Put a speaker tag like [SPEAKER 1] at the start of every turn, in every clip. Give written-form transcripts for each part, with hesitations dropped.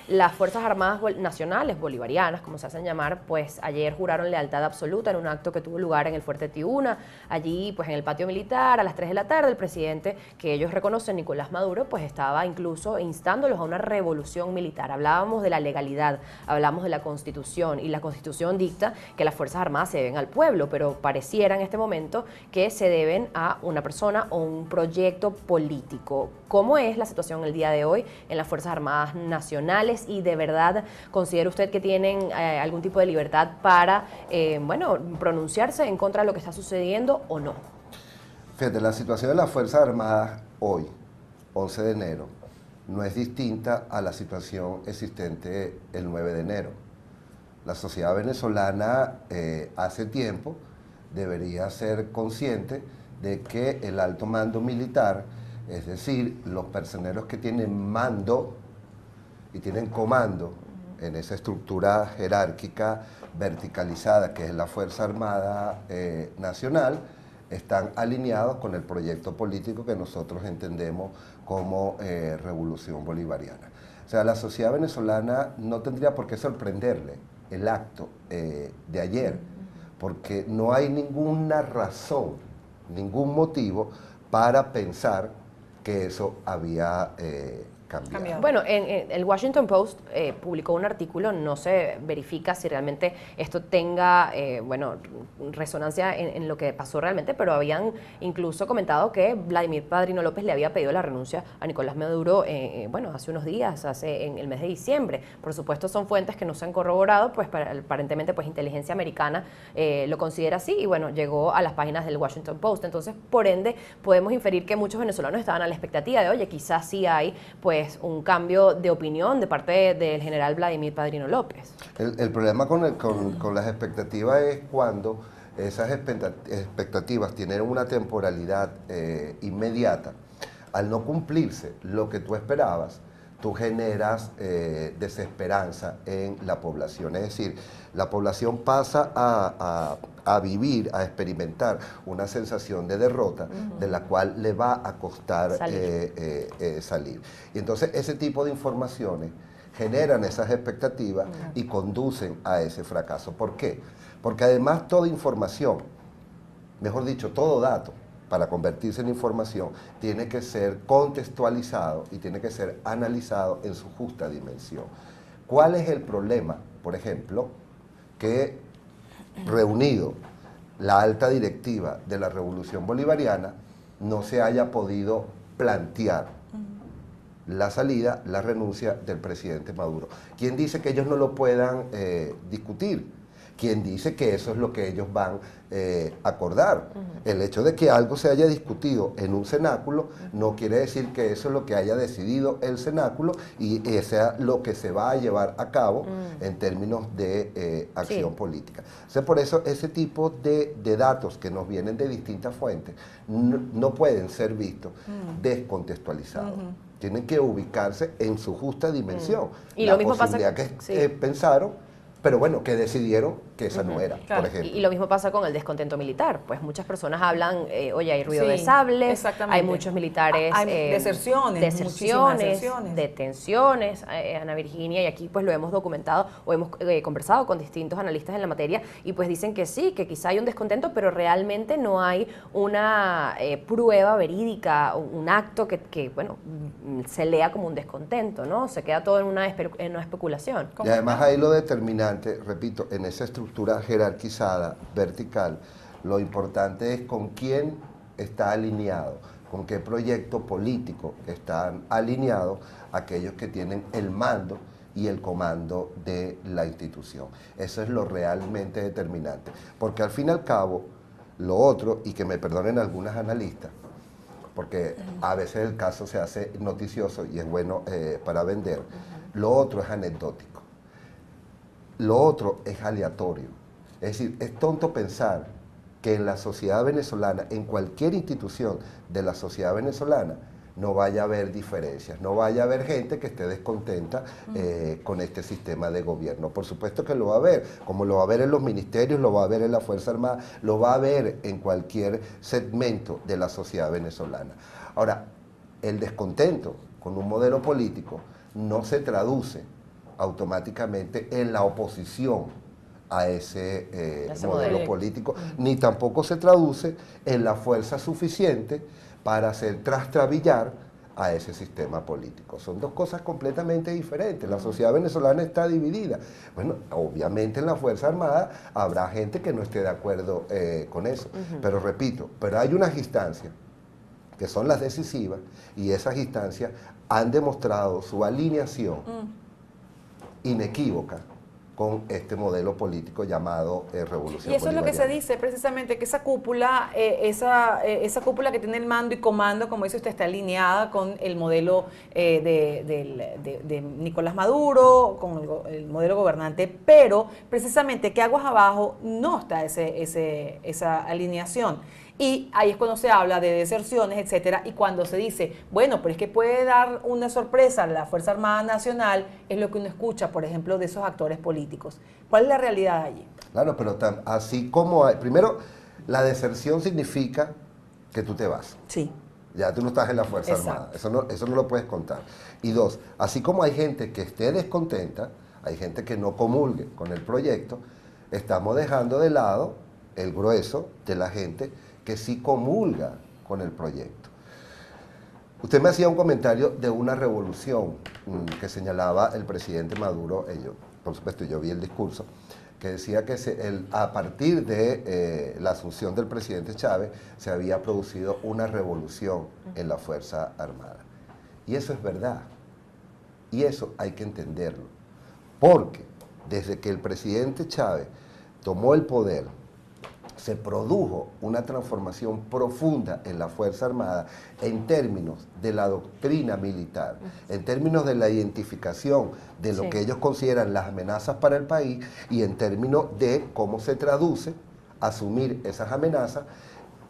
[SPEAKER 1] Las Fuerzas Armadas Nacionales Bolivarianas, como se hacen llamar, pues ayer juraron lealtad absoluta en un acto que tuvo lugar en el Fuerte Tiuna, allí pues en el patio militar a las 3 de la tarde. El presidente que ellos reconocen, Nicolás Maduro, pues estaba incluso instándolos a una revolución militar. Hablábamos de la legalidad, hablamos de la Constitución, y la Constitución dicta que las Fuerzas Armadas se deben al pueblo, pero pareciera en este momento que se deben a una persona o un proyecto político. ¿Cómo es la situación el día de hoy en las Fuerzas Armadas Nacionales? ¿Y de verdad considera usted que tienen algún tipo de libertad para, bueno, pronunciarse en contra de lo que está sucediendo o no?
[SPEAKER 2] Fíjate, la situación de las Fuerzas Armadas hoy, 11 de enero, no es distinta a la situación existente el 9 de enero. La sociedad venezolana hace tiempo debería ser consciente de que el alto mando militar, es decir, los personeros que tienen mando y tienen comando en esa estructura jerárquica verticalizada que es la Fuerza Armada Nacional, están alineados con el proyecto político que nosotros entendemos como Revolución Bolivariana. O sea, la sociedad venezolana no tendría por qué sorprenderle el acto de ayer, porque no hay ninguna razón, ningún motivo para pensar que eso había cambiado.
[SPEAKER 1] Bueno, en el Washington Post publicó un artículo, no se verifica si realmente esto tenga, bueno, resonancia en lo que pasó realmente, pero habían incluso comentado que Vladimir Padrino López le había pedido la renuncia a Nicolás Maduro, bueno, hace unos días, en el mes de diciembre. Por supuesto, son fuentes que no se han corroborado, pues aparentemente pues inteligencia americana lo considera así, y bueno, llegó a las páginas del Washington Post. Entonces, por ende, podemos inferir que muchos venezolanos estaban a la expectativa de, oye, quizás sí hay, pues, un cambio de opinión de parte del general Vladimir Padrino López.
[SPEAKER 2] El problema con las expectativas es cuando esas expectativas tienen una temporalidad inmediata. Al no cumplirse lo que tú esperabas, tú generas desesperanza en la población. Es decir, la población pasa a vivir, a experimentar una sensación de derrota de la cual le va a costar salir. Y entonces ese tipo de informaciones generan esas expectativas y conducen a ese fracaso. ¿Por qué? Porque además toda información, mejor dicho, todo dato, para convertirse en información, tiene que ser contextualizado y tiene que ser analizado en su justa dimensión. ¿Cuál es el problema? Por ejemplo, que reunido la alta directiva de la Revolución Bolivariana no se haya podido plantear la salida, la renuncia del presidente Maduro. ¿Quién dice que ellos no lo puedan discutir? ¿Quién dice que eso es lo que ellos van a acordar? El hecho de que algo se haya discutido en un cenáculo no quiere decir que eso es lo que haya decidido el cenáculo y sea lo que se va a llevar a cabo en términos de acción política. O sea, por eso ese tipo de datos que nos vienen de distintas fuentes no pueden ser vistos descontextualizados. Tienen que ubicarse en su justa dimensión.
[SPEAKER 1] Y
[SPEAKER 2] la
[SPEAKER 1] lo mismo
[SPEAKER 2] posibilidad
[SPEAKER 1] pasa
[SPEAKER 2] que pensaron, pero bueno, que decidieron que esa no era,
[SPEAKER 3] claro.
[SPEAKER 2] por ejemplo.
[SPEAKER 1] Y lo mismo pasa con el descontento militar. Pues muchas personas hablan, oye, hay ruido de sables, hay muchos militares...
[SPEAKER 3] Hay deserciones,
[SPEAKER 1] detenciones, Ana Virginia, y aquí pues lo hemos documentado o hemos conversado con distintos analistas en la materia, y pues dicen que sí, que quizá hay un descontento, pero realmente no hay una prueba verídica, un acto que, bueno, se lea como un descontento, ¿no? Se queda todo en una especulación.
[SPEAKER 2] Y además ahí lo determinante, repito, en esa estructura jerarquizada, vertical, lo importante es con quién está alineado, con qué proyecto político están alineados aquellos que tienen el mando y el comando de la institución. Eso es lo realmente determinante, porque al fin y al cabo, lo otro, y que me perdonen algunas analistas, porque a veces el caso se hace noticioso y es bueno para vender, lo otro es anecdótico. Lo otro es aleatorio. Es decir, es tonto pensar que en la sociedad venezolana, en cualquier institución de la sociedad venezolana, no vaya a haber diferencias, no vaya a haber gente que esté descontenta con este sistema de gobierno. Por supuesto que lo va a haber, como lo va a haber en los ministerios, lo va a haber en la Fuerza Armada, lo va a haber en cualquier segmento de la sociedad venezolana. Ahora, el descontento con un modelo político no se traduce automáticamente en la oposición a ese modelo político, ni tampoco se traduce en la fuerza suficiente para hacer trastrabillar a ese sistema político. Son dos cosas completamente diferentes. La sociedad venezolana está dividida. Bueno, obviamente en la Fuerza Armada habrá gente que no esté de acuerdo con eso. Pero repito, pero hay unas instancias que son las decisivas y esas instancias han demostrado su alineación inequívoca con este modelo político llamado Revolución
[SPEAKER 3] Y eso es lo que se
[SPEAKER 2] Bolivariana.
[SPEAKER 3] dice precisamente, que esa cúpula, esa cúpula que tiene el mando y comando, como dice usted, está alineada con el modelo de Nicolás Maduro, con el modelo gobernante, pero precisamente que aguas abajo no está esa alineación. Y ahí es cuando se habla de deserciones, etcétera, y cuando se dice, bueno, pero es que puede dar una sorpresa a la Fuerza Armada Nacional, es lo que uno escucha, por ejemplo, de esos actores políticos. ¿Cuál es la realidad allí?
[SPEAKER 2] Claro, pero así como hay, primero, la deserción significa que tú te vas.
[SPEAKER 3] Sí.
[SPEAKER 2] Ya tú no estás en la Fuerza Armada, eso no lo puedes contar. Y dos, así como hay gente que esté descontenta, hay gente que no comulgue con el proyecto, estamos dejando de lado el grueso de la gente que sí comulga con el proyecto. Usted me hacía un comentario de una revolución que señalaba el presidente Maduro, por supuesto yo vi el discurso, que decía que a partir de la asunción del presidente Chávez se había producido una revolución en la Fuerza Armada. Y eso es verdad, y eso hay que entenderlo, porque desde que el presidente Chávez tomó el poder, se produjo una transformación profunda en la Fuerza Armada en términos de la doctrina militar, en términos de la identificación de lo que ellos consideran las amenazas para el país y en términos de cómo se traduce asumir esas amenazas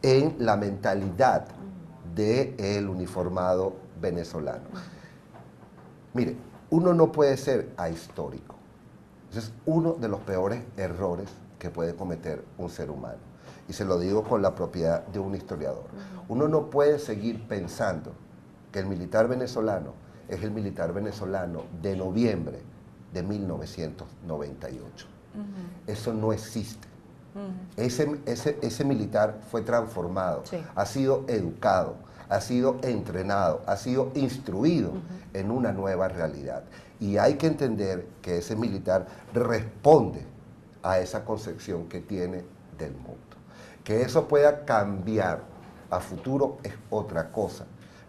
[SPEAKER 2] en la mentalidad del uniformado venezolano. Mire, uno no puede ser ahistórico. Ese es uno de los peores errores que puede cometer un ser humano. Y se lo digo con la propiedad de un historiador. Uno no puede seguir pensando que el militar venezolano es el militar venezolano de noviembre de 1998. Eso no existe. Ese militar fue transformado, ha sido educado, ha sido entrenado, ha sido instruido en una nueva realidad. Y hay que entender que ese militar responde a esa concepción que tiene del mundo. Que eso pueda cambiar a futuro es otra cosa,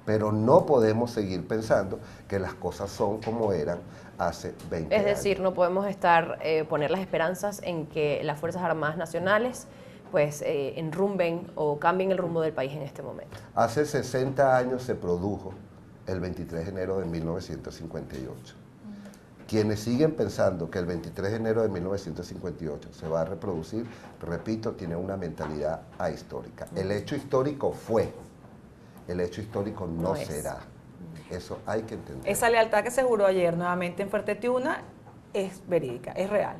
[SPEAKER 2] pero no podemos seguir pensando que las cosas son como eran hace 20 años.
[SPEAKER 1] Es decir, no podemos poner las esperanzas en que las Fuerzas Armadas Nacionales pues enrumben o cambien el rumbo del país en este momento.
[SPEAKER 2] Hace 60 años se produjo el 23 de enero de 1958. Quienes siguen pensando que el 23 de enero de 1958 se va a reproducir, repito, tienen una mentalidad ahistórica. El hecho histórico fue, el hecho histórico no será. Eso hay que entender.
[SPEAKER 3] Esa lealtad que se juró ayer nuevamente en Fuerte Tiuna es verídica, es real.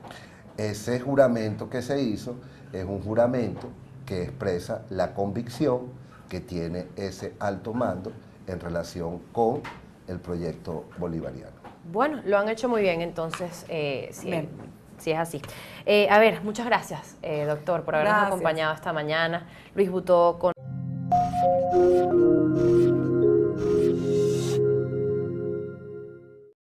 [SPEAKER 2] Ese juramento que se hizo es un juramento que expresa la convicción que tiene ese alto mando en relación con el proyecto bolivariano.
[SPEAKER 1] Bueno, lo han hecho muy bien, entonces, si es así. A ver, muchas gracias, doctor, por habernos acompañado esta mañana. Luis Butó con